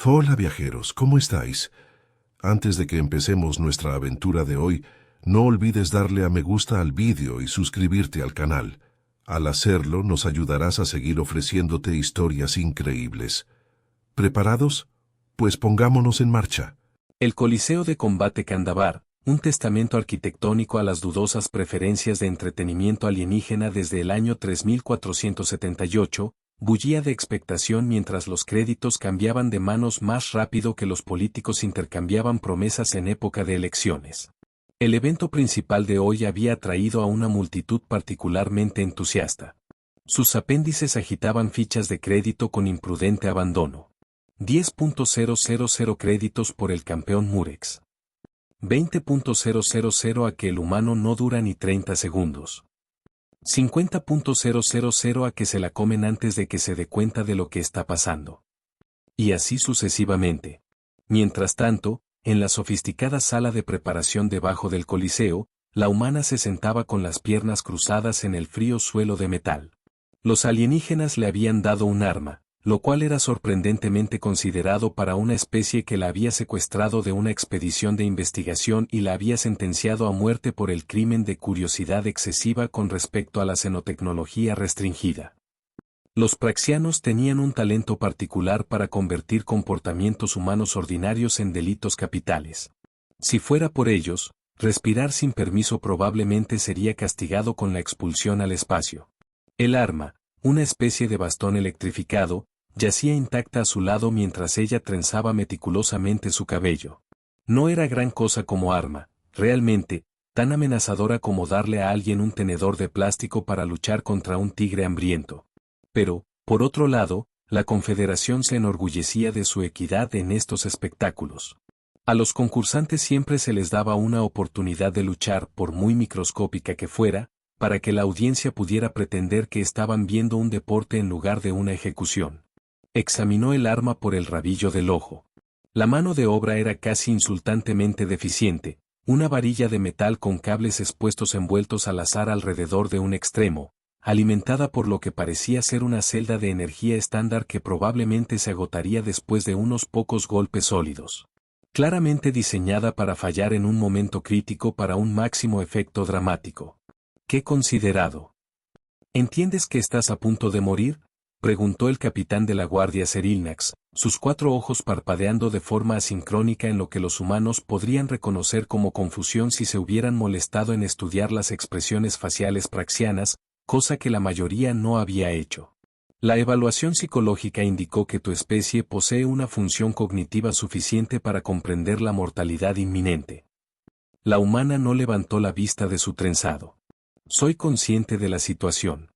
Hola viajeros, ¿cómo estáis? Antes de que empecemos nuestra aventura de hoy, no olvides darle a me gusta al vídeo y suscribirte al canal. Al hacerlo, nos ayudarás a seguir ofreciéndote historias increíbles. ¿Preparados? Pues pongámonos en marcha. El Coliseo de Combate Candabar, un testamento arquitectónico a las dudosas preferencias de entretenimiento alienígena desde el año 3478, bullía de expectación mientras los créditos cambiaban de manos más rápido que los políticos intercambiaban promesas en época de elecciones. El evento principal de hoy había atraído a una multitud particularmente entusiasta. Sus apéndices agitaban fichas de crédito con imprudente abandono. 10.000 créditos por el campeón Murex. 20.000 a que el humano no dura ni 30 segundos. 50.000 a que se la comen antes de que se dé cuenta de lo que está pasando. Y así sucesivamente. Mientras tanto, en la sofisticada sala de preparación debajo del Coliseo, la humana se sentaba con las piernas cruzadas en el frío suelo de metal. Los alienígenas le habían dado un arma, lo cual era sorprendentemente considerado para una especie que la había secuestrado de una expedición de investigación y la había sentenciado a muerte por el crimen de curiosidad excesiva con respecto a la xenotecnología restringida. Los praxianos tenían un talento particular para convertir comportamientos humanos ordinarios en delitos capitales. Si fuera por ellos, respirar sin permiso probablemente sería castigado con la expulsión al espacio. El arma, una especie de bastón electrificado, yacía intacta a su lado mientras ella trenzaba meticulosamente su cabello. No era gran cosa como arma, realmente, tan amenazadora como darle a alguien un tenedor de plástico para luchar contra un tigre hambriento. Pero, por otro lado, la Confederación se enorgullecía de su equidad en estos espectáculos. A los concursantes siempre se les daba una oportunidad de luchar, por muy microscópica que fuera, para que la audiencia pudiera pretender que estaban viendo un deporte en lugar de una ejecución. Examinó el arma por el rabillo del ojo. La mano de obra era casi insultantemente deficiente, una varilla de metal con cables expuestos envueltos al azar alrededor de un extremo, alimentada por lo que parecía ser una celda de energía estándar que probablemente se agotaría después de unos pocos golpes sólidos. Claramente diseñada para fallar en un momento crítico para un máximo efecto dramático. ¡Qué considerado! ¿Entiendes que estás a punto de morir?, preguntó el capitán de la guardia Serilnax, sus 4 ojos parpadeando de forma asincrónica en lo que los humanos podrían reconocer como confusión si se hubieran molestado en estudiar las expresiones faciales praxianas, cosa que la mayoría no había hecho. La evaluación psicológica indicó que tu especie posee una función cognitiva suficiente para comprender la mortalidad inminente. La humana no levantó la vista de su trenzado. Soy consciente de la situación.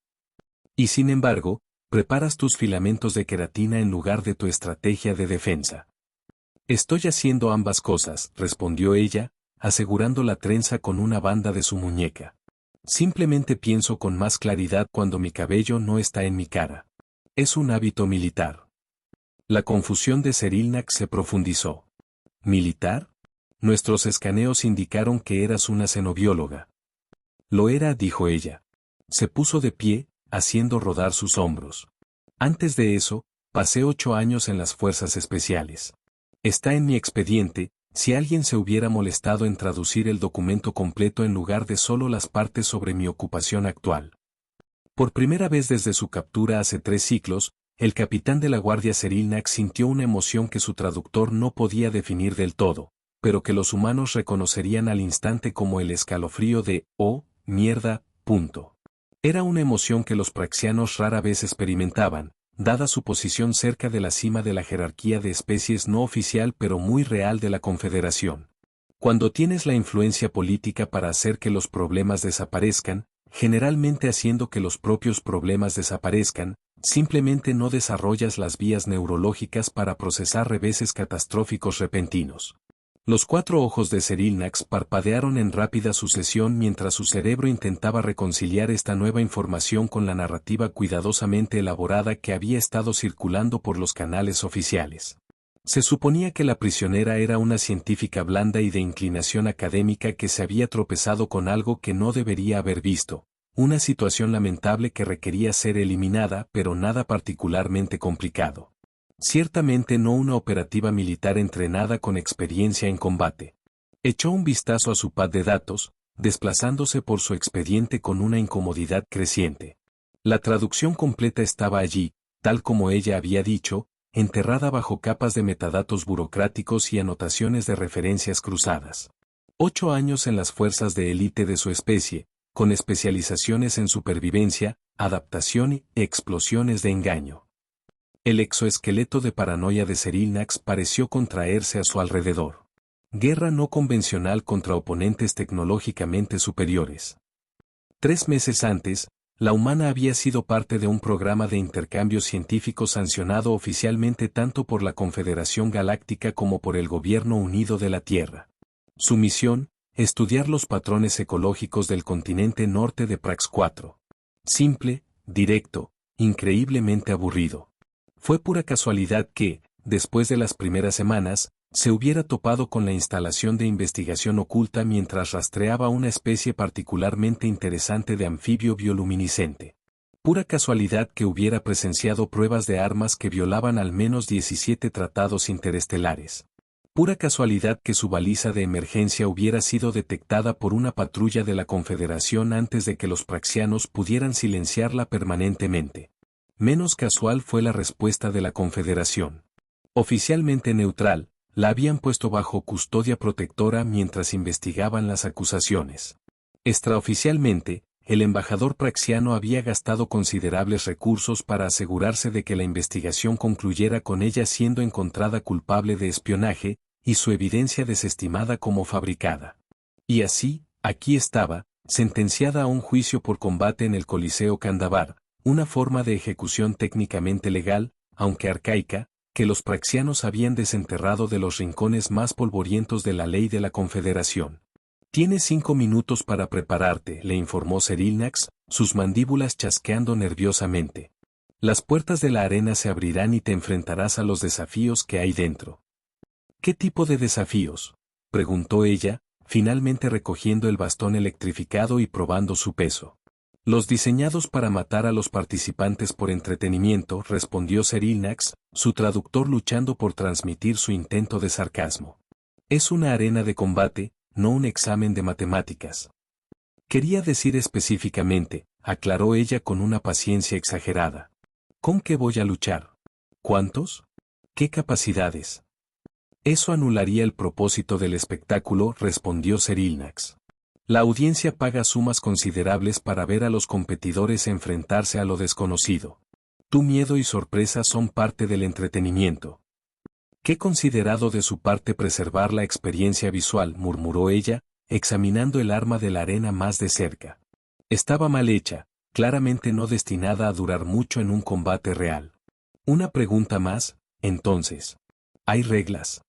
Y sin embargo, preparas tus filamentos de queratina en lugar de tu estrategia de defensa. Estoy haciendo ambas cosas, respondió ella, asegurando la trenza con una banda de su muñeca. Simplemente pienso con más claridad cuando mi cabello no está en mi cara. Es un hábito militar. La confusión de Serilnax se profundizó. ¿Militar? Nuestros escaneos indicaron que eras una xenobióloga. Lo era, dijo ella. Se puso de pie, haciendo rodar sus hombros. Antes de eso, pasé 8 años en las fuerzas especiales. Está en mi expediente, si alguien se hubiera molestado en traducir el documento completo en lugar de solo las partes sobre mi ocupación actual. Por primera vez desde su captura hace 3 ciclos, el capitán de la guardia Serilnax sintió una emoción que su traductor no podía definir del todo, pero que los humanos reconocerían al instante como el escalofrío de, oh, mierda, punto. Era una emoción que los praxianos rara vez experimentaban, dada su posición cerca de la cima de la jerarquía de especies no oficial pero muy real de la Confederación. Cuando tienes la influencia política para hacer que los problemas desaparezcan, generalmente haciendo que los propios problemas desaparezcan, simplemente no desarrollas las vías neurológicas para procesar reveses catastróficos repentinos. Los 4 ojos de Serilnax parpadearon en rápida sucesión mientras su cerebro intentaba reconciliar esta nueva información con la narrativa cuidadosamente elaborada que había estado circulando por los canales oficiales. Se suponía que la prisionera era una científica blanda y de inclinación académica que se había tropezado con algo que no debería haber visto, una situación lamentable que requería ser eliminada pero nada particularmente complicado. Ciertamente no una operativa militar entrenada con experiencia en combate. Echó un vistazo a su pad de datos, desplazándose por su expediente con una incomodidad creciente. La traducción completa estaba allí, tal como ella había dicho, enterrada bajo capas de metadatos burocráticos y anotaciones de referencias cruzadas. 8 años en las fuerzas de élite de su especie, con especializaciones en supervivencia, adaptación y explosiones de engaño. El exoesqueleto de paranoia de Serilnax pareció contraerse a su alrededor. Guerra no convencional contra oponentes tecnológicamente superiores. 3 meses antes, la humana había sido parte de un programa de intercambio científico sancionado oficialmente tanto por la Confederación Galáctica como por el Gobierno Unido de la Tierra. Su misión, estudiar los patrones ecológicos del continente norte de Prax 4. Simple, directo, increíblemente aburrido. Fue pura casualidad que, después de las primeras semanas, se hubiera topado con la instalación de investigación oculta mientras rastreaba una especie particularmente interesante de anfibio bioluminiscente. Pura casualidad que hubiera presenciado pruebas de armas que violaban al menos 17 tratados interestelares. Pura casualidad que su baliza de emergencia hubiera sido detectada por una patrulla de la Confederación antes de que los praxianos pudieran silenciarla permanentemente. Menos casual fue la respuesta de la Confederación. Oficialmente neutral, la habían puesto bajo custodia protectora mientras investigaban las acusaciones. Extraoficialmente, el embajador praxiano había gastado considerables recursos para asegurarse de que la investigación concluyera con ella siendo encontrada culpable de espionaje, y su evidencia desestimada como fabricada. Y así, aquí estaba, sentenciada a un juicio por combate en el Coliseo Candabar, una forma de ejecución técnicamente legal, aunque arcaica, que los praxianos habían desenterrado de los rincones más polvorientos de la ley de la Confederación. Tienes 5 minutos para prepararte, le informó Serilnax, sus mandíbulas chasqueando nerviosamente. Las puertas de la arena se abrirán y te enfrentarás a los desafíos que hay dentro. ¿Qué tipo de desafíos?, preguntó ella, finalmente recogiendo el bastón electrificado y probando su peso. Los diseñados para matar a los participantes por entretenimiento, respondió Serilnax, su traductor luchando por transmitir su intento de sarcasmo. Es una arena de combate, no un examen de matemáticas. Quería decir específicamente, aclaró ella con una paciencia exagerada. ¿Con qué voy a luchar? ¿Cuántos? ¿Qué capacidades? Eso anularía el propósito del espectáculo, respondió Serilnax. La audiencia paga sumas considerables para ver a los competidores enfrentarse a lo desconocido. Tu miedo y sorpresa son parte del entretenimiento. Qué considerado de su parte preservar la experiencia visual, murmuró ella, examinando el arma de la arena más de cerca. Estaba mal hecha, claramente no destinada a durar mucho en un combate real. Una pregunta más, entonces. ¿Hay reglas?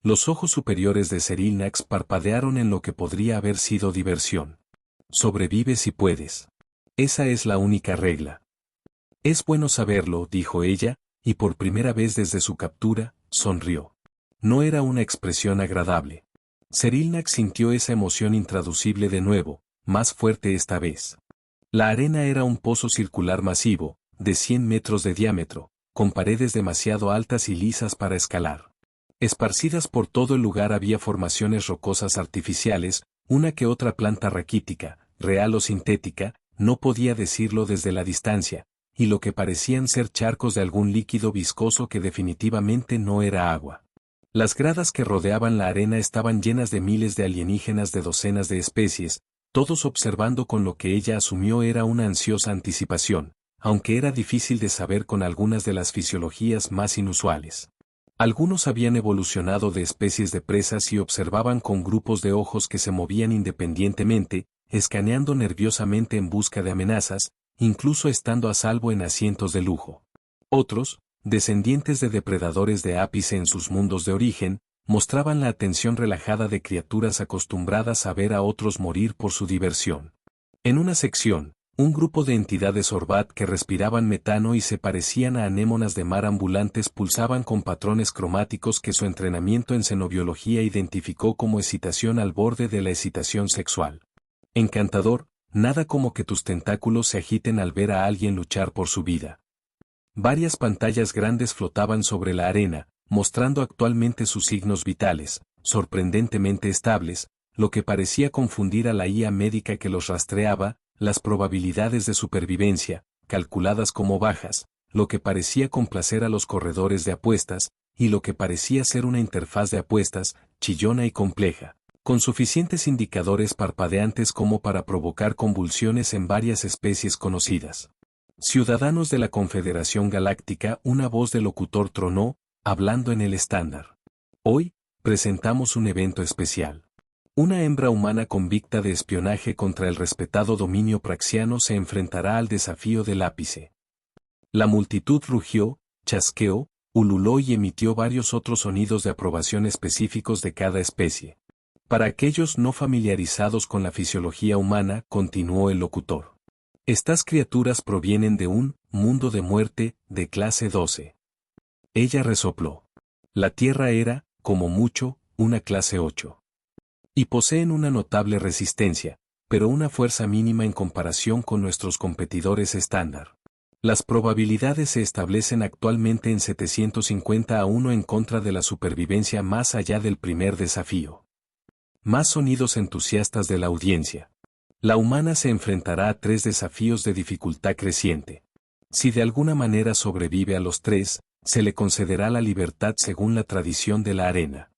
Los ojos superiores de Serilnax parpadearon en lo que podría haber sido diversión. Sobrevive si puedes. Esa es la única regla. Es bueno saberlo, dijo ella, y por primera vez desde su captura, sonrió. No era una expresión agradable. Serilnax sintió esa emoción intraducible de nuevo, más fuerte esta vez. La arena era un pozo circular masivo, de 100 metros de diámetro, con paredes demasiado altas y lisas para escalar. Esparcidas por todo el lugar había formaciones rocosas artificiales, una que otra planta raquítica, real o sintética, no podía decirlo desde la distancia, y lo que parecían ser charcos de algún líquido viscoso que definitivamente no era agua. Las gradas que rodeaban la arena estaban llenas de miles de alienígenas de docenas de especies, todos observando con lo que ella asumió era una ansiosa anticipación, aunque era difícil de saber con algunas de las fisiologías más inusuales. Algunos habían evolucionado de especies de presas y observaban con grupos de ojos que se movían independientemente, escaneando nerviosamente en busca de amenazas, incluso estando a salvo en asientos de lujo. Otros, descendientes de depredadores de ápice en sus mundos de origen, mostraban la atención relajada de criaturas acostumbradas a ver a otros morir por su diversión. En una sección, un grupo de entidades Orbat que respiraban metano y se parecían a anémonas de mar ambulantes pulsaban con patrones cromáticos que su entrenamiento en xenobiología identificó como excitación al borde de la excitación sexual. Encantador, nada como que tus tentáculos se agiten al ver a alguien luchar por su vida. Varias pantallas grandes flotaban sobre la arena, mostrando actualmente sus signos vitales, sorprendentemente estables, lo que parecía confundir a la IA médica que los rastreaba, las probabilidades de supervivencia, calculadas como bajas, lo que parecía complacer a los corredores de apuestas, y lo que parecía ser una interfaz de apuestas, chillona y compleja, con suficientes indicadores parpadeantes como para provocar convulsiones en varias especies conocidas. Ciudadanos de la Confederación Galáctica, una voz de locutor tronó, hablando en el estándar. Hoy, presentamos un evento especial. Una hembra humana convicta de espionaje contra el respetado dominio praxiano se enfrentará al desafío del ápice. La multitud rugió, chasqueó, ululó y emitió varios otros sonidos de aprobación específicos de cada especie. Para aquellos no familiarizados con la fisiología humana, continuó el locutor. Estas criaturas provienen de un mundo de muerte, de clase 12. Ella resopló. La Tierra era, como mucho, una clase 8. Y poseen una notable resistencia, pero una fuerza mínima en comparación con nuestros competidores estándar. Las probabilidades se establecen actualmente en 750 a 1 en contra de la supervivencia más allá del primer desafío. Más sonidos entusiastas de la audiencia. La humana se enfrentará a 3 desafíos de dificultad creciente. Si de alguna manera sobrevive a los 3, se le concederá la libertad según la tradición de la arena.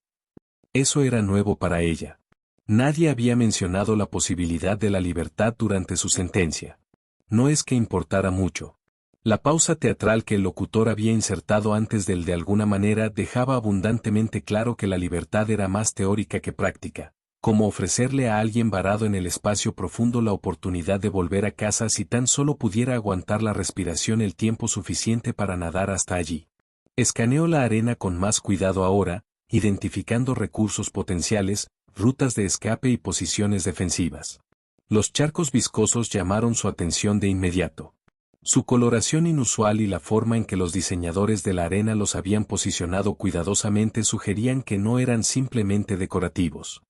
Eso era nuevo para ella. Nadie había mencionado la posibilidad de la libertad durante su sentencia. No es que importara mucho. La pausa teatral que el locutor había insertado antes del de alguna manera dejaba abundantemente claro que la libertad era más teórica que práctica, como ofrecerle a alguien varado en el espacio profundo la oportunidad de volver a casa si tan solo pudiera aguantar la respiración el tiempo suficiente para nadar hasta allí. Escaneó la arena con más cuidado ahora, identificando recursos potenciales, rutas de escape y posiciones defensivas. Los charcos viscosos llamaron su atención de inmediato. Su coloración inusual y la forma en que los diseñadores de la arena los habían posicionado cuidadosamente sugerían que no eran simplemente decorativos.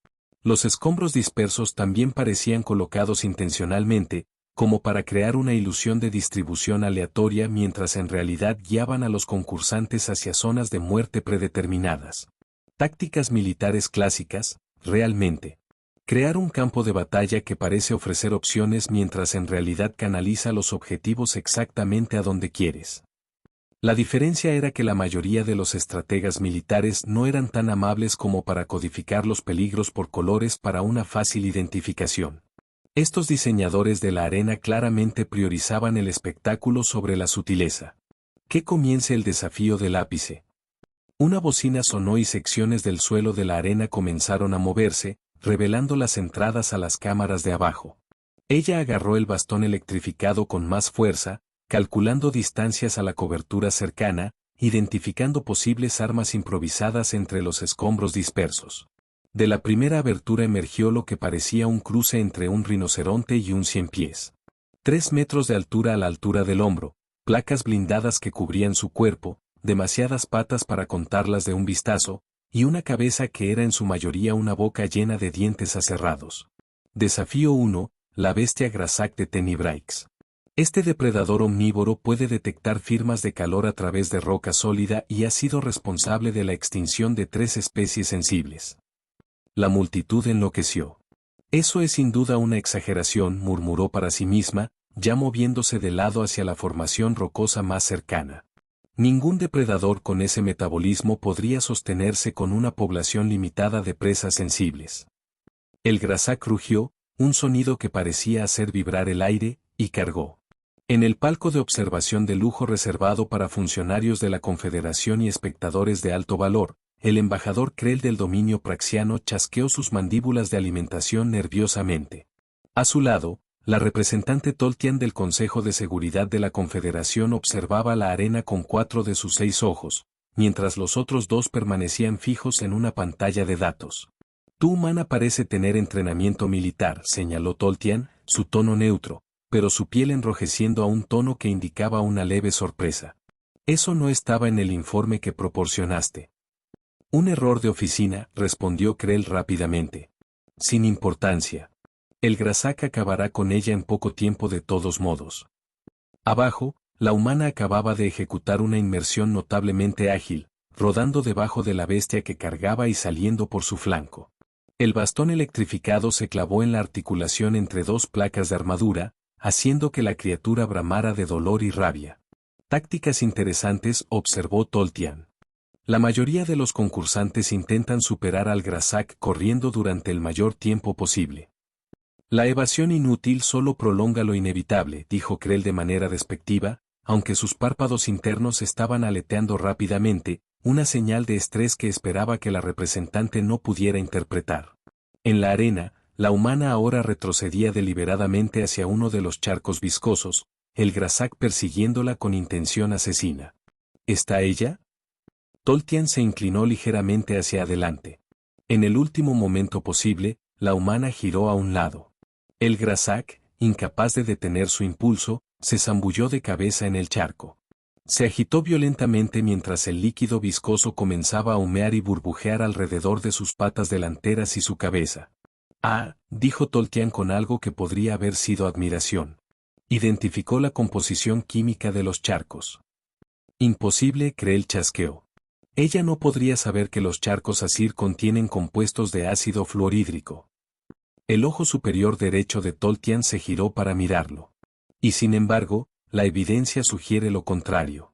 Los escombros dispersos también parecían colocados intencionalmente, como para crear una ilusión de distribución aleatoria mientras en realidad guiaban a los concursantes hacia zonas de muerte predeterminadas. Tácticas militares clásicas, realmente. Crear un campo de batalla que parece ofrecer opciones mientras en realidad canaliza los objetivos exactamente a donde quieres. La diferencia era que la mayoría de los estrategas militares no eran tan amables como para codificar los peligros por colores para una fácil identificación. Estos diseñadores de la arena claramente priorizaban el espectáculo sobre la sutileza. Que comience el desafío del ápice. Una bocina sonó y secciones del suelo de la arena comenzaron a moverse, revelando las entradas a las cámaras de abajo. Ella agarró el bastón electrificado con más fuerza, calculando distancias a la cobertura cercana, identificando posibles armas improvisadas entre los escombros dispersos. De la primera abertura emergió lo que parecía un cruce entre un rinoceronte y un ciempiés. 3 metros de altura a la altura del hombro, placas blindadas que cubrían su cuerpo, demasiadas patas para contarlas de un vistazo, y una cabeza que era en su mayoría una boca llena de dientes aserrados. Desafío 1, la bestia Grasak de Tenebrax. Este depredador omnívoro puede detectar firmas de calor a través de roca sólida y ha sido responsable de la extinción de 3 especies sensibles. La multitud enloqueció. Eso es sin duda una exageración, murmuró para sí misma, ya moviéndose de lado hacia la formación rocosa más cercana. Ningún depredador con ese metabolismo podría sostenerse con una población limitada de presas sensibles. El Grasak rugió, un sonido que parecía hacer vibrar el aire, y cargó. En el palco de observación de lujo reservado para funcionarios de la Confederación y espectadores de alto valor, el embajador Krell del dominio praxiano chasqueó sus mandíbulas de alimentación nerviosamente. A su lado, la representante Tolkien del Consejo de Seguridad de la Confederación observaba la arena con 4 de sus 6 ojos, mientras los otros 2 permanecían fijos en una pantalla de datos. Tu humana parece tener entrenamiento militar, señaló Tolkien, su tono neutro, pero su piel enrojeciendo a un tono que indicaba una leve sorpresa. Eso no estaba en el informe que proporcionaste. Un error de oficina, respondió Krell rápidamente. Sin importancia. El Grasak acabará con ella en poco tiempo de todos modos. Abajo, La humana acababa de ejecutar una inmersión notablemente ágil, rodando debajo de la bestia que cargaba y saliendo por su flanco. El bastón electrificado se clavó en la articulación entre dos placas de armadura, haciendo que la criatura bramara de dolor y rabia. Tácticas interesantes, observó Tolkien. La mayoría de los concursantes intentan superar al Grassak corriendo durante el mayor tiempo posible. La evasión inútil solo prolonga lo inevitable, dijo Krell de manera despectiva, aunque sus párpados internos estaban aleteando rápidamente, una señal de estrés que esperaba que la representante no pudiera interpretar. En la arena, la humana ahora retrocedía deliberadamente hacia uno de los charcos viscosos, el Grassak persiguiéndola con intención asesina. ¿Está ella? Tolkien se inclinó ligeramente hacia adelante. En el último momento posible, la humana giró a un lado. El Grassak, incapaz de detener su impulso, se zambulló de cabeza en el charco. Se agitó violentamente mientras el líquido viscoso comenzaba a humear y burbujear alrededor de sus patas delanteras y su cabeza. Ah, dijo Tolkien con algo que podría haber sido admiración. Identificó la composición química de los charcos. Imposible, Krell chasqueó. Ella no podría saber que los charcos Asir contienen compuestos de ácido fluorhídrico. El ojo superior derecho de Tolkien se giró para mirarlo. Y sin embargo, la evidencia sugiere lo contrario.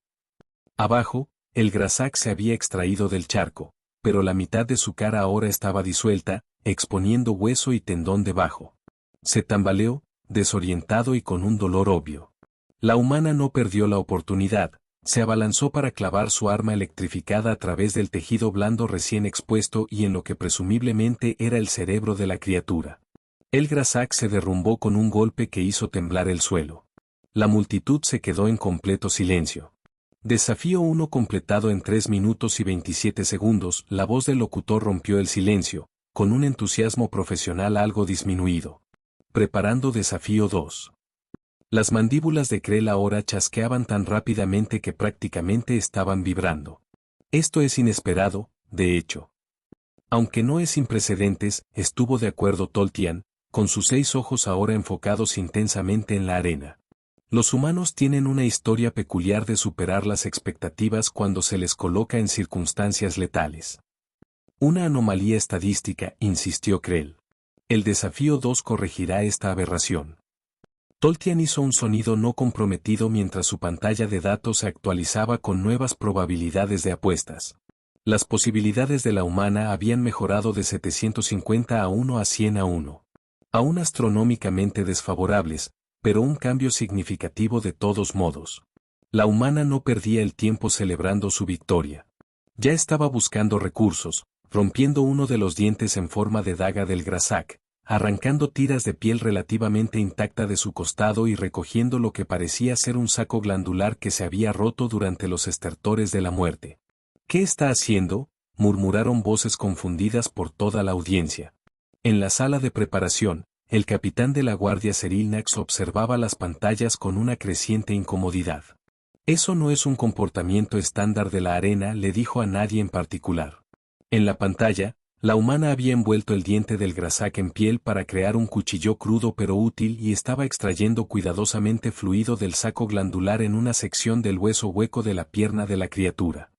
Abajo, el Grassak se había extraído del charco, pero la mitad de su cara ahora estaba disuelta, exponiendo hueso y tendón debajo. Se tambaleó, desorientado y con un dolor obvio. La humana no perdió la oportunidad, se abalanzó para clavar su arma electrificada a través del tejido blando recién expuesto y en lo que presumiblemente era el cerebro de la criatura. El Grassak se derrumbó con un golpe que hizo temblar el suelo. La multitud se quedó en completo silencio. Desafío 1 completado en 3 minutos y 27 segundos, la voz del locutor rompió el silencio, con un entusiasmo profesional algo disminuido. Preparando desafío 2. Las mandíbulas de Krell ahora chasqueaban tan rápidamente que prácticamente estaban vibrando. Esto es inesperado, de hecho. Aunque no es sin precedentes, estuvo de acuerdo Tolkien, con sus 6 ojos ahora enfocados intensamente en la arena. Los humanos tienen una historia peculiar de superar las expectativas cuando se les coloca en circunstancias letales. Una anomalía estadística, insistió Krell. El desafío 2 corregirá esta aberración. Tolkien hizo un sonido no comprometido mientras su pantalla de datos se actualizaba con nuevas probabilidades de apuestas. Las posibilidades de la humana habían mejorado de 750 a 1 a 100 a 1. Aún astronómicamente desfavorables, pero un cambio significativo de todos modos. La humana no perdía el tiempo celebrando su victoria. Ya estaba buscando recursos, rompiendo uno de los dientes en forma de daga del Grassak, arrancando tiras de piel relativamente intacta de su costado y recogiendo lo que parecía ser un saco glandular que se había roto durante los estertores de la muerte. ¿Qué está haciendo?, murmuraron voces confundidas por toda la audiencia. En la sala de preparación, el capitán de la guardia Serilnax observaba las pantallas con una creciente incomodidad. Eso no es un comportamiento estándar de la arena, le dijo a nadie en particular. En la pantalla, la humana había envuelto el diente del Grassak en piel para crear un cuchillo crudo pero útil y estaba extrayendo cuidadosamente fluido del saco glandular en una sección del hueso hueco de la pierna de la criatura.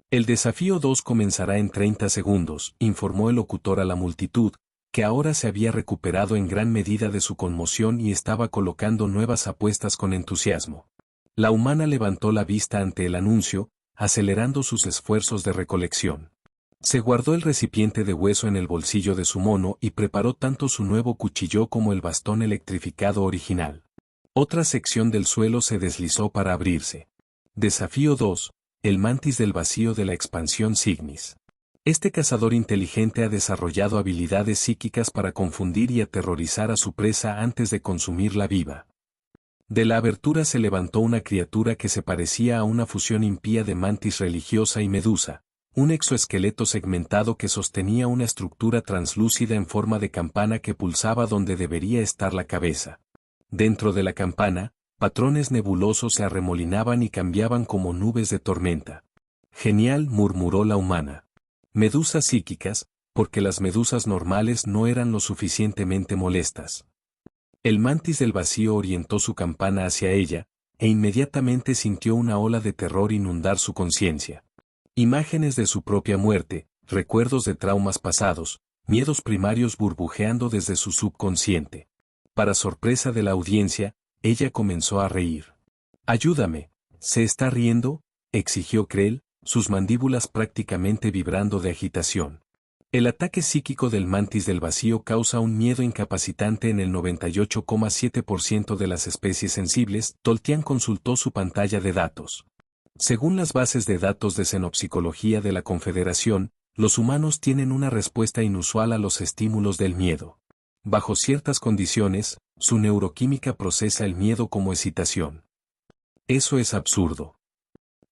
El desafío 2 comenzará en 30 segundos, informó el locutor a la multitud, que ahora se había recuperado en gran medida de su conmoción y estaba colocando nuevas apuestas con entusiasmo. La humana levantó la vista ante el anuncio, acelerando sus esfuerzos de recolección. Se guardó el recipiente de hueso en el bolsillo de su mono y preparó tanto su nuevo cuchillo como el bastón electrificado original. Otra sección del suelo se deslizó para abrirse. Desafío 2, el mantis del vacío de la expansión Signis. Este cazador inteligente ha desarrollado habilidades psíquicas para confundir y aterrorizar a su presa antes de consumirla viva. De la abertura se levantó una criatura que se parecía a una fusión impía de mantis religiosa y medusa, un exoesqueleto segmentado que sostenía una estructura translúcida en forma de campana que pulsaba donde debería estar la cabeza. Dentro de la campana, patrones nebulosos se arremolinaban y cambiaban como nubes de tormenta. Genial, murmuró la humana. Medusas psíquicas, porque las medusas normales no eran lo suficientemente molestas. El mantis del vacío orientó su campana hacia ella, e inmediatamente sintió una ola de terror inundar su conciencia. Imágenes de su propia muerte, recuerdos de traumas pasados, miedos primarios burbujeando desde su subconsciente. Para sorpresa de la audiencia, ella comenzó a reír. «Ayúdame, ¿se está riendo?», exigió Krell, sus mandíbulas prácticamente vibrando de agitación. El ataque psíquico del mantis del vacío causa un miedo incapacitante en el 98,7% de las especies sensibles. Tolkien consultó su pantalla de datos. Según las bases de datos de xenopsicología de la Confederación, los humanos tienen una respuesta inusual a los estímulos del miedo. Bajo ciertas condiciones, su neuroquímica procesa el miedo como excitación. Eso es absurdo.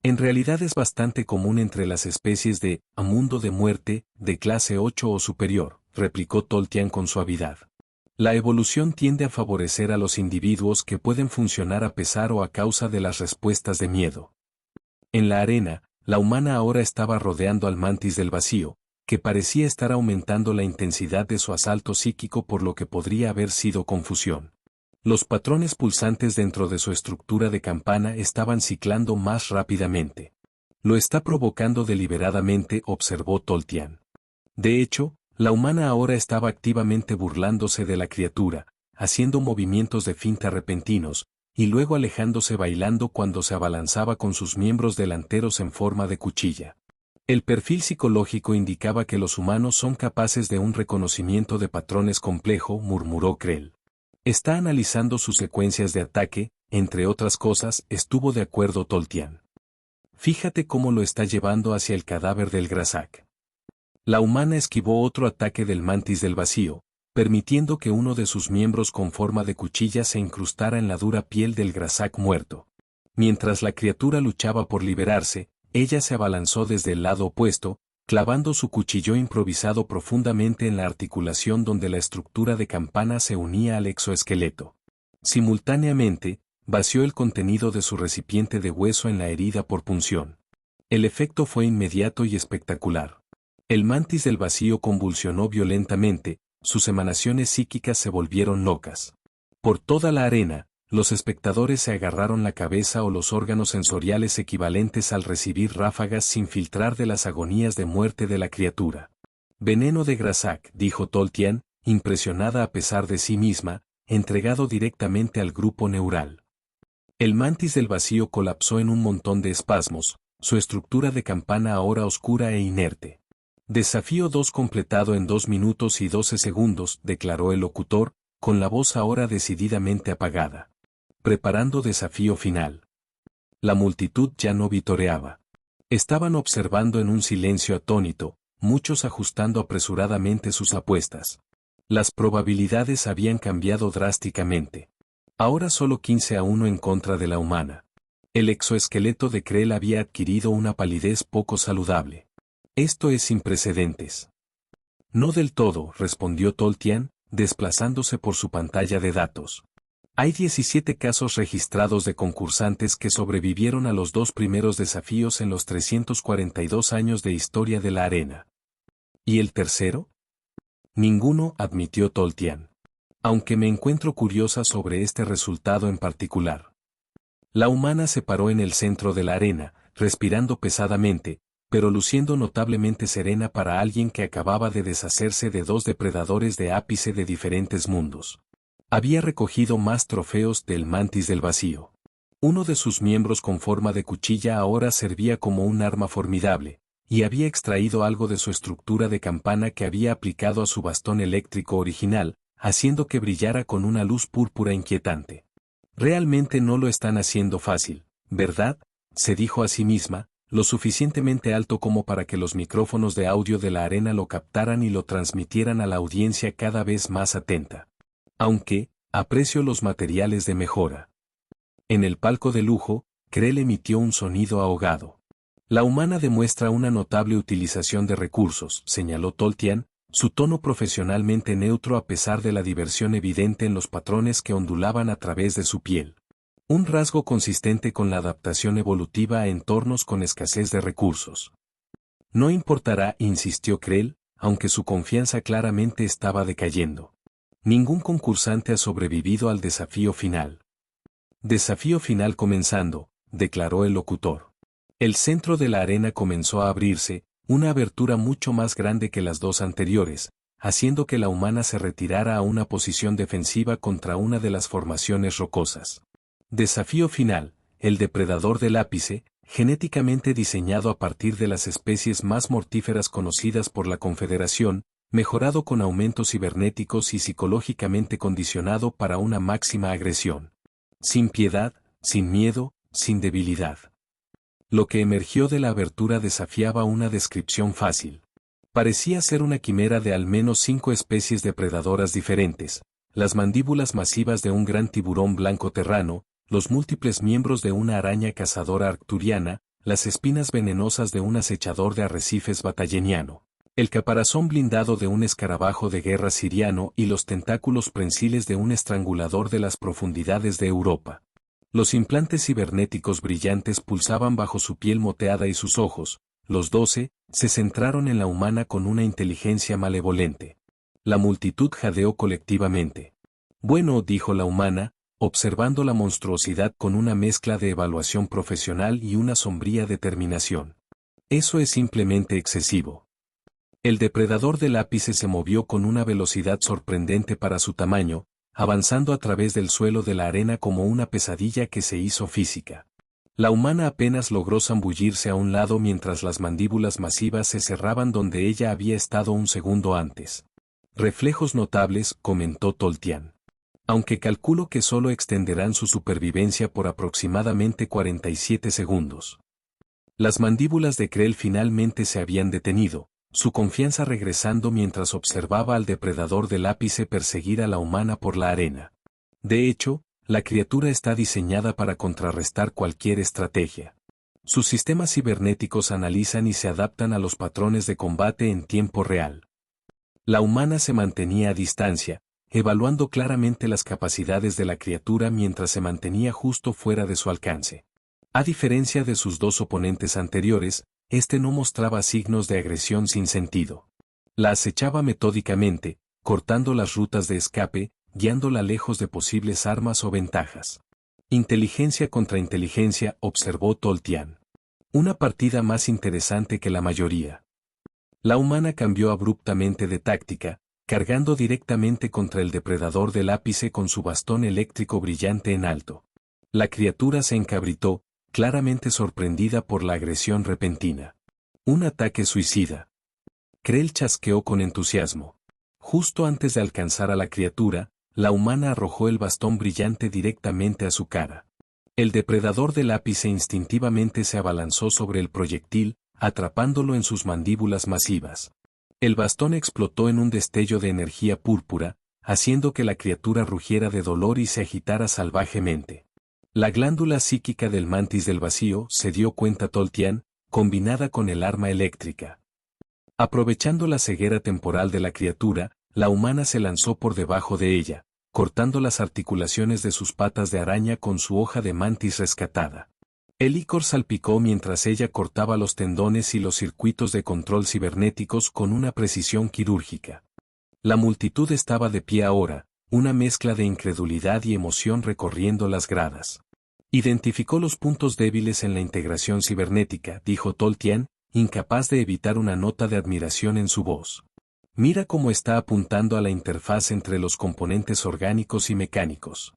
En realidad es bastante común entre las especies de mundo de muerte, de clase 8 o superior, replicó Tolkien con suavidad. La evolución tiende a favorecer a los individuos que pueden funcionar a pesar o a causa de las respuestas de miedo. En la arena, la humana ahora estaba rodeando al mantis del vacío, que parecía estar aumentando la intensidad de su asalto psíquico, por lo que podría haber sido confusión. Los patrones pulsantes dentro de su estructura de campana estaban ciclando más rápidamente. «Lo está provocando deliberadamente», observó Tolkien. De hecho, la humana ahora estaba activamente burlándose de la criatura, haciendo movimientos de finta repentinos, y luego alejándose bailando cuando se abalanzaba con sus miembros delanteros en forma de cuchilla. El perfil psicológico indicaba que los humanos son capaces de un reconocimiento de patrones complejo, murmuró Krell. Está analizando sus secuencias de ataque, entre otras cosas, estuvo de acuerdo Tolkien. Fíjate cómo lo está llevando hacia el cadáver del Grasak. La humana esquivó otro ataque del mantis del vacío, permitiendo que uno de sus miembros con forma de cuchilla se incrustara en la dura piel del Grasak muerto. Mientras la criatura luchaba por liberarse, ella se abalanzó desde el lado opuesto, clavando su cuchillo improvisado profundamente en la articulación donde la estructura de campana se unía al exoesqueleto. Simultáneamente, vació el contenido de su recipiente de hueso en la herida por punción. El efecto fue inmediato y espectacular. El mantis del vacío convulsionó violentamente, sus emanaciones psíquicas se volvieron locas. Por toda la arena, los espectadores se agarraron la cabeza o los órganos sensoriales equivalentes al recibir ráfagas sin filtrar de las agonías de muerte de la criatura. «Veneno de Grasak», dijo Tolkien, impresionada a pesar de sí misma, entregado directamente al grupo neural. El mantis del vacío colapsó en un montón de espasmos, su estructura de campana ahora oscura e inerte. «Desafío 2 completado en 2 minutos y 12 segundos», declaró el locutor, con la voz ahora decididamente apagada. «Preparando desafío final». La multitud ya no vitoreaba. Estaban observando en un silencio atónito, muchos ajustando apresuradamente sus apuestas. Las probabilidades habían cambiado drásticamente. Ahora solo 15-1 en contra de la humana. El exoesqueleto de Krell había adquirido una palidez poco saludable. «Esto es sin precedentes». «No del todo», respondió Tolkien, desplazándose por su pantalla de datos. Hay 17 casos registrados de concursantes que sobrevivieron a los 2 primeros desafíos en los 342 años de historia de la arena. ¿Y el tercero? Ninguno, admitió Tolkien. Aunque me encuentro curiosa sobre este resultado en particular. La humana se paró en el centro de la arena, respirando pesadamente, pero luciendo notablemente serena para alguien que acababa de deshacerse de 2 depredadores de ápice de diferentes mundos. Había recogido más trofeos del mantis del vacío. Uno de sus miembros con forma de cuchilla ahora servía como un arma formidable, y había extraído algo de su estructura de campana que había aplicado a su bastón eléctrico original, haciendo que brillara con una luz púrpura inquietante. «Realmente no lo están haciendo fácil, ¿verdad?», se dijo a sí misma, lo suficientemente alto como para que los micrófonos de audio de la arena lo captaran y lo transmitieran a la audiencia cada vez más atenta. «Aunque, aprecio los materiales de mejora». En el palco de lujo, Krell emitió un sonido ahogado. «La humana demuestra una notable utilización de recursos», señaló Tolkien, su tono profesionalmente neutro a pesar de la diversión evidente en los patrones que ondulaban a través de su piel. Un rasgo consistente con la adaptación evolutiva a entornos con escasez de recursos. «No importará», insistió Krell, aunque su confianza claramente estaba decayendo. «Ningún concursante ha sobrevivido al desafío final». Desafío final comenzando, declaró el locutor. El centro de la arena comenzó a abrirse, una abertura mucho más grande que las dos anteriores, haciendo que la humana se retirara a una posición defensiva contra una de las formaciones rocosas. Desafío final, el depredador del ápice, genéticamente diseñado a partir de las especies más mortíferas conocidas por la Confederación, mejorado con aumentos cibernéticos y psicológicamente condicionado para una máxima agresión. Sin piedad, sin miedo, sin debilidad. Lo que emergió de la abertura desafiaba una descripción fácil. Parecía ser una quimera de al menos 5 especies depredadoras diferentes, las mandíbulas masivas de un gran tiburón blanco terrano, los múltiples miembros de una araña cazadora arcturiana, las espinas venenosas de un acechador de arrecifes batalleniano, el caparazón blindado de un escarabajo de guerra siriano y los tentáculos prensiles de un estrangulador de las profundidades de Europa. Los implantes cibernéticos brillantes pulsaban bajo su piel moteada y sus ojos, los 12, se centraron en la humana con una inteligencia malevolente. La multitud jadeó colectivamente. Bueno, dijo la humana, observando la monstruosidad con una mezcla de evaluación profesional y una sombría determinación. Eso es simplemente excesivo. El depredador del ápice se movió con una velocidad sorprendente para su tamaño, avanzando a través del suelo de la arena como una pesadilla que se hizo física. La humana apenas logró zambullirse a un lado mientras las mandíbulas masivas se cerraban donde ella había estado un segundo antes. Reflejos notables, comentó Toltian. Aunque calculo que solo extenderán su supervivencia por aproximadamente 47 segundos. Las mandíbulas de Krell finalmente se habían detenido, su confianza regresando mientras observaba al depredador del ápice perseguir a la humana por la arena. De hecho, la criatura está diseñada para contrarrestar cualquier estrategia. Sus sistemas cibernéticos analizan y se adaptan a los patrones de combate en tiempo real. La humana se mantenía a distancia, evaluando claramente las capacidades de la criatura mientras se mantenía justo fuera de su alcance. A diferencia de sus dos oponentes anteriores, este no mostraba signos de agresión sin sentido. La acechaba metódicamente, cortando las rutas de escape, guiándola lejos de posibles armas o ventajas. Inteligencia contra inteligencia, observó Toltian. Una partida más interesante que la mayoría. La humana cambió abruptamente de táctica, cargando directamente contra el depredador del ápice con su bastón eléctrico brillante en alto. La criatura se encabritó, claramente sorprendida por la agresión repentina. Un ataque suicida. Krell chasqueó con entusiasmo. Justo antes de alcanzar a la criatura, la humana arrojó el bastón brillante directamente a su cara. El depredador del ápice instintivamente se abalanzó sobre el proyectil, atrapándolo en sus mandíbulas masivas. El bastón explotó en un destello de energía púrpura, haciendo que la criatura rugiera de dolor y se agitara salvajemente. La glándula psíquica del mantis del vacío, se dio cuenta Toltian, combinada con el arma eléctrica. Aprovechando la ceguera temporal de la criatura, la humana se lanzó por debajo de ella, cortando las articulaciones de sus patas de araña con su hoja de mantis rescatada. El icor salpicó mientras ella cortaba los tendones y los circuitos de control cibernéticos con una precisión quirúrgica. La multitud estaba de pie ahora, una mezcla de incredulidad y emoción recorriendo las gradas. Identificó los puntos débiles en la integración cibernética, dijo Toltian, incapaz de evitar una nota de admiración en su voz. Mira cómo está apuntando a la interfaz entre los componentes orgánicos y mecánicos.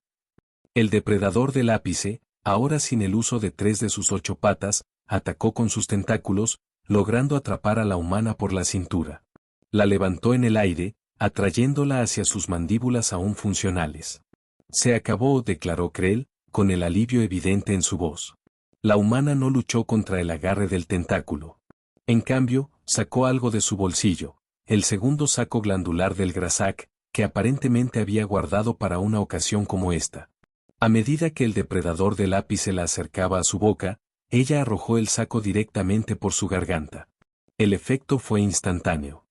El depredador del ápice, ahora sin el uso de 3 de sus 8 patas, atacó con sus tentáculos, logrando atrapar a la humana por la cintura. La levantó en el aire, atrayéndola hacia sus mandíbulas aún funcionales. Se acabó, declaró Krell, con el alivio evidente en su voz. La humana no luchó contra el agarre del tentáculo. En cambio, sacó algo de su bolsillo, el segundo saco glandular del Grazac, que aparentemente había guardado para una ocasión como esta. A medida que el depredador del ápice la acercaba a su boca, ella arrojó el saco directamente por su garganta. El efecto fue instantáneo.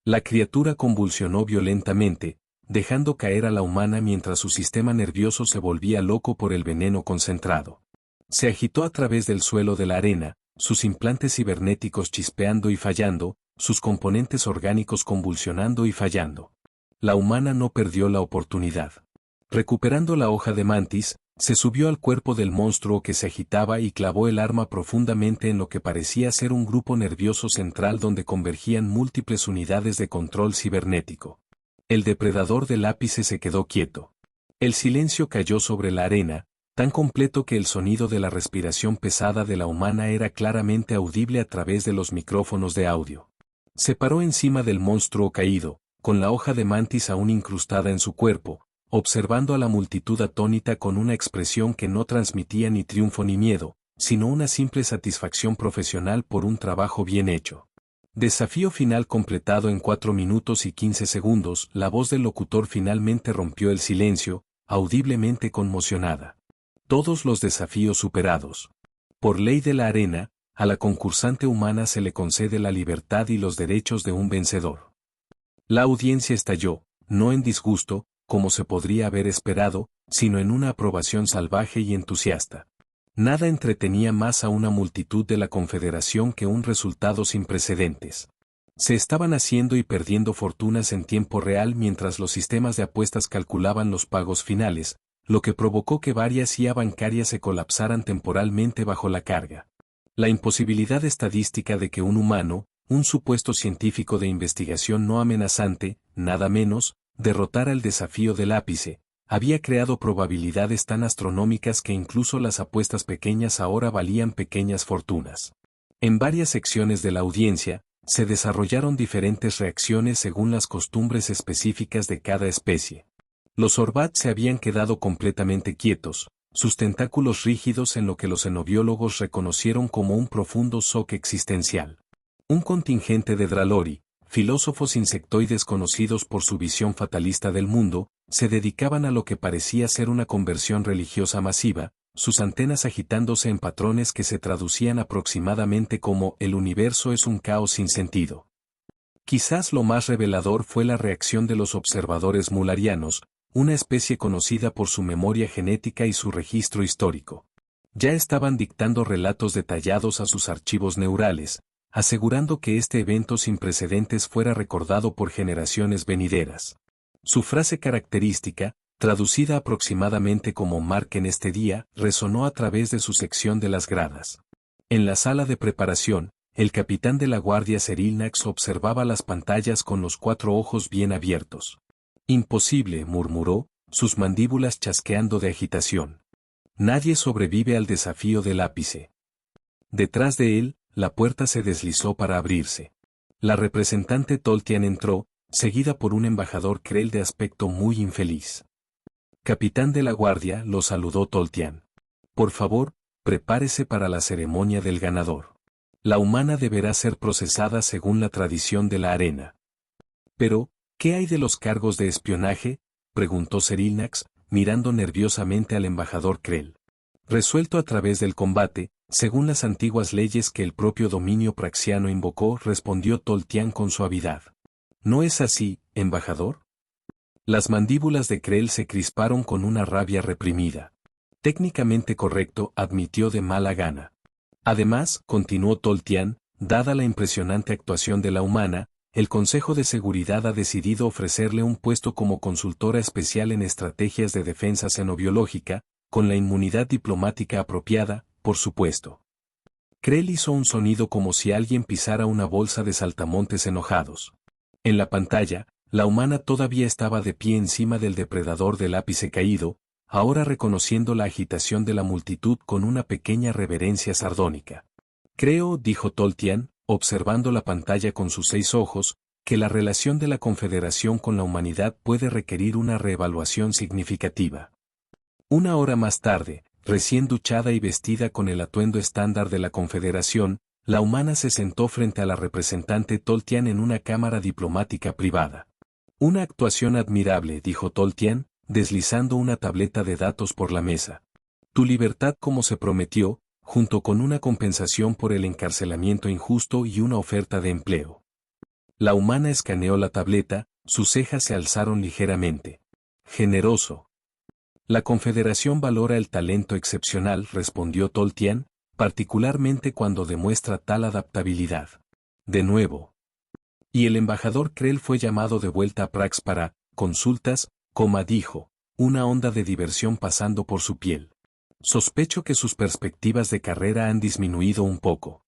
La criatura convulsionó violentamente, dejando caer a la humana mientras su sistema nervioso se volvía loco por el veneno concentrado. Se agitó a través del suelo de la arena, sus implantes cibernéticos chispeando y fallando, sus componentes orgánicos convulsionando y fallando. La humana no perdió la oportunidad. Recuperando la hoja de mantis, se subió al cuerpo del monstruo que se agitaba y clavó el arma profundamente en lo que parecía ser un grupo nervioso central donde convergían múltiples unidades de control cibernético. El depredador del ápice se quedó quieto. El silencio cayó sobre la arena, tan completo que el sonido de la respiración pesada de la humana era claramente audible a través de los micrófonos de audio. Se paró encima del monstruo caído, con la hoja de mantis aún incrustada en su cuerpo, observando a la multitud atónita con una expresión que no transmitía ni triunfo ni miedo, sino una simple satisfacción profesional por un trabajo bien hecho. Desafío final completado en 4 minutos y 15 segundos. La voz del locutor finalmente rompió el silencio, audiblemente conmocionada. Todos los desafíos superados. Por ley de la arena, a la concursante humana se le concede la libertad y los derechos de un vencedor. La audiencia estalló, no en disgusto, como se podría haber esperado, sino en una aprobación salvaje y entusiasta. Nada entretenía más a una multitud de la Confederación que un resultado sin precedentes. Se estaban haciendo y perdiendo fortunas en tiempo real mientras los sistemas de apuestas calculaban los pagos finales, lo que provocó que varias CIA bancarias se colapsaran temporalmente bajo la carga. La imposibilidad estadística de que un humano, un supuesto científico de investigación no amenazante, nada menos, derrotara el desafío del ápice, había creado probabilidades tan astronómicas que incluso las apuestas pequeñas ahora valían pequeñas fortunas. En varias secciones de la audiencia, se desarrollaron diferentes reacciones según las costumbres específicas de cada especie. Los Orbat se habían quedado completamente quietos, sus tentáculos rígidos en lo que los xenobiólogos reconocieron como un profundo shock existencial. Un contingente de Dralori, filósofos insectoides conocidos por su visión fatalista del mundo, se dedicaban a lo que parecía ser una conversión religiosa masiva, sus antenas agitándose en patrones que se traducían aproximadamente como «el universo es un caos sin sentido». Quizás lo más revelador fue la reacción de los observadores mularianos, una especie conocida por su memoria genética y su registro histórico. Ya estaban dictando relatos detallados a sus archivos neurales, asegurando que este evento sin precedentes fuera recordado por generaciones venideras. Su frase característica, traducida aproximadamente como «marquen este día», resonó a través de su sección de las gradas. En la sala de preparación, el capitán de la guardia Serilnax observaba las pantallas con los 4 ojos bien abiertos. «Imposible», murmuró, sus mandíbulas chasqueando de agitación. «Nadie sobrevive al desafío del ápice». Detrás de él, la puerta se deslizó para abrirse. La representante Toltian entró, seguida por un embajador Krell de aspecto muy infeliz. «Capitán de la guardia», lo saludó Toltian. «Por favor, prepárese para la ceremonia del ganador. La humana deberá ser procesada según la tradición de la arena». «Pero, ¿qué hay de los cargos de espionaje?», preguntó Serilnax, mirando nerviosamente al embajador Krell. «Resuelto a través del combate, según las antiguas leyes que el propio dominio praxiano invocó», respondió Toltian con suavidad. «¿No es así, embajador?». Las mandíbulas de Krell se crisparon con una rabia reprimida. «Técnicamente correcto», admitió de mala gana. «Además», continuó Toltian, dada la impresionante actuación de la humana, el Consejo de Seguridad ha decidido ofrecerle un puesto como consultora especial en estrategias de defensa xenobiológica, con la inmunidad diplomática apropiada, por supuesto. Krell hizo un sonido como si alguien pisara una bolsa de saltamontes enojados. En la pantalla, la humana todavía estaba de pie encima del depredador del ápice caído, ahora reconociendo la agitación de la multitud con una pequeña reverencia sardónica. «Creo», dijo Toltian, observando la pantalla con sus 6 ojos, «que la relación de la Confederación con la humanidad puede requerir una reevaluación significativa». 1 hora más tarde, recién duchada y vestida con el atuendo estándar de la Confederación, la humana se sentó frente a la representante Toltian en una cámara diplomática privada. «Una actuación admirable», dijo Toltian, deslizando una tableta de datos por la mesa. «Tu libertad como se prometió, junto con una compensación por el encarcelamiento injusto y una oferta de empleo». La humana escaneó la tableta, sus cejas se alzaron ligeramente. «Generoso». «La Confederación valora el talento excepcional», respondió Toltian, «particularmente cuando demuestra tal adaptabilidad». De nuevo. Y el embajador Krell fue llamado de vuelta a Prax para «consultas», dijo, una onda de diversión pasando por su piel. Sospecho que sus perspectivas de carrera han disminuido un poco.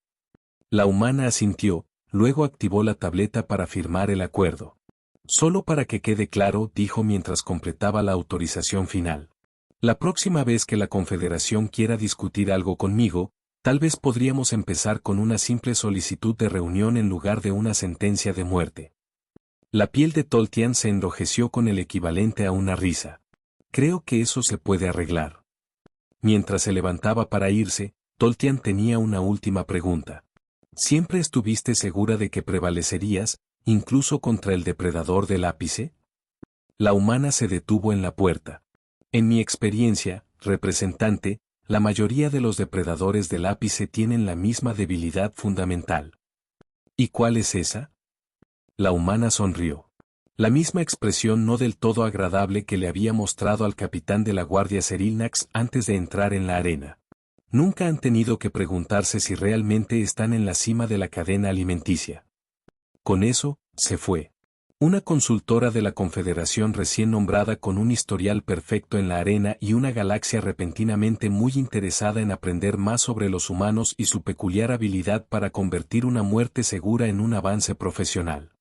La humana asintió, luego activó la tableta para firmar el acuerdo. Solo para que quede claro, dijo mientras completaba la autorización final. La próxima vez que la Confederación quiera discutir algo conmigo, tal vez podríamos empezar con una simple solicitud de reunión en lugar de una sentencia de muerte. La piel de Tolkien se enrojeció con el equivalente a una risa. Creo que eso se puede arreglar. Mientras se levantaba para irse, Tolkien tenía una última pregunta. ¿Siempre estuviste segura de que prevalecerías, incluso contra el depredador del ápice? La humana se detuvo en la puerta. En mi experiencia, representante, la mayoría de los depredadores del ápice tienen la misma debilidad fundamental. ¿Y cuál es esa? La humana sonrió. La misma expresión no del todo agradable que le había mostrado al capitán de la Guardia Serilnax antes de entrar en la arena. Nunca han tenido que preguntarse si realmente están en la cima de la cadena alimenticia. Con eso, se fue. Una consultora de la Confederación recién nombrada con un historial perfecto en la arena y una galaxia repentinamente muy interesada en aprender más sobre los humanos y su peculiar habilidad para convertir una muerte segura en un avance profesional.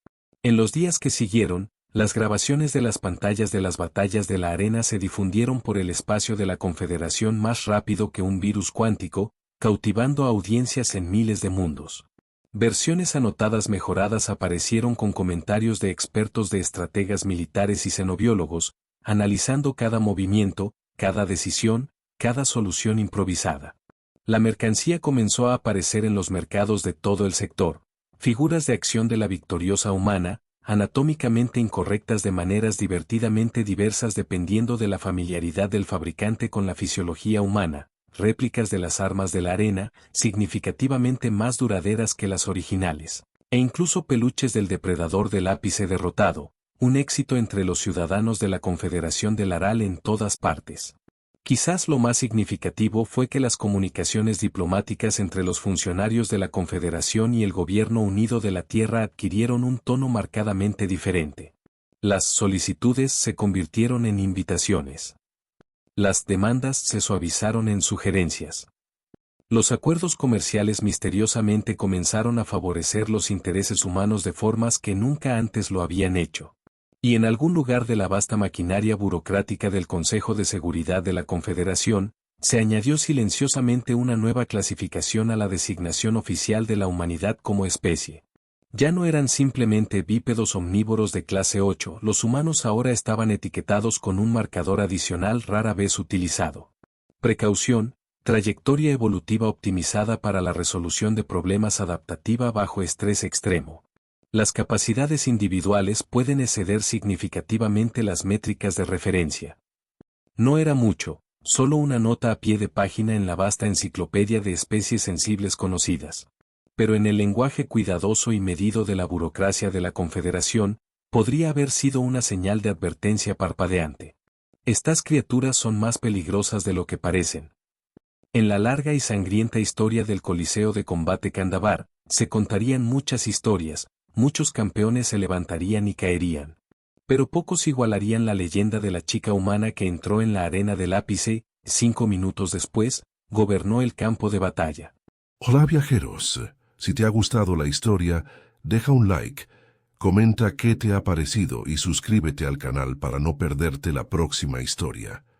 En los días que siguieron, las grabaciones de las pantallas de las batallas de la arena se difundieron por el espacio de la Confederación más rápido que un virus cuántico, cautivando a audiencias en miles de mundos. Versiones anotadas mejoradas aparecieron con comentarios de expertos de estrategas militares y xenobiólogos, analizando cada movimiento, cada decisión, cada solución improvisada. La mercancía comenzó a aparecer en los mercados de todo el sector. Figuras de acción de la victoriosa humana, anatómicamente incorrectas de maneras divertidamente diversas dependiendo de la familiaridad del fabricante con la fisiología humana, réplicas de las armas de la arena, significativamente más duraderas que las originales, e incluso peluches del depredador del ápice derrotado, un éxito entre los ciudadanos de la Confederación del Aral en todas partes. Quizás lo más significativo fue que las comunicaciones diplomáticas entre los funcionarios de la Confederación y el Gobierno Unido de la Tierra adquirieron un tono marcadamente diferente. Las solicitudes se convirtieron en invitaciones. Las demandas se suavizaron en sugerencias. Los acuerdos comerciales misteriosamente comenzaron a favorecer los intereses humanos de formas que nunca antes lo habían hecho. Y en algún lugar de la vasta maquinaria burocrática del Consejo de Seguridad de la Confederación, se añadió silenciosamente una nueva clasificación a la designación oficial de la humanidad como especie. Ya no eran simplemente bípedos omnívoros de clase 8, los humanos ahora estaban etiquetados con un marcador adicional rara vez utilizado. Precaución, trayectoria evolutiva optimizada para la resolución de problemas adaptativa bajo estrés extremo. Las capacidades individuales pueden exceder significativamente las métricas de referencia. No era mucho, solo una nota a pie de página en la vasta enciclopedia de especies sensibles conocidas. Pero en el lenguaje cuidadoso y medido de la burocracia de la Confederación, podría haber sido una señal de advertencia parpadeante. Estas criaturas son más peligrosas de lo que parecen. En la larga y sangrienta historia del Coliseo de Combate Candabar, se contarían muchas historias, muchos campeones se levantarían y caerían. Pero pocos igualarían la leyenda de la chica humana que entró en la arena del ápice, 5 minutos después, gobernó el campo de batalla. Hola viajeros, si te ha gustado la historia, deja un like, comenta qué te ha parecido y suscríbete al canal para no perderte la próxima historia.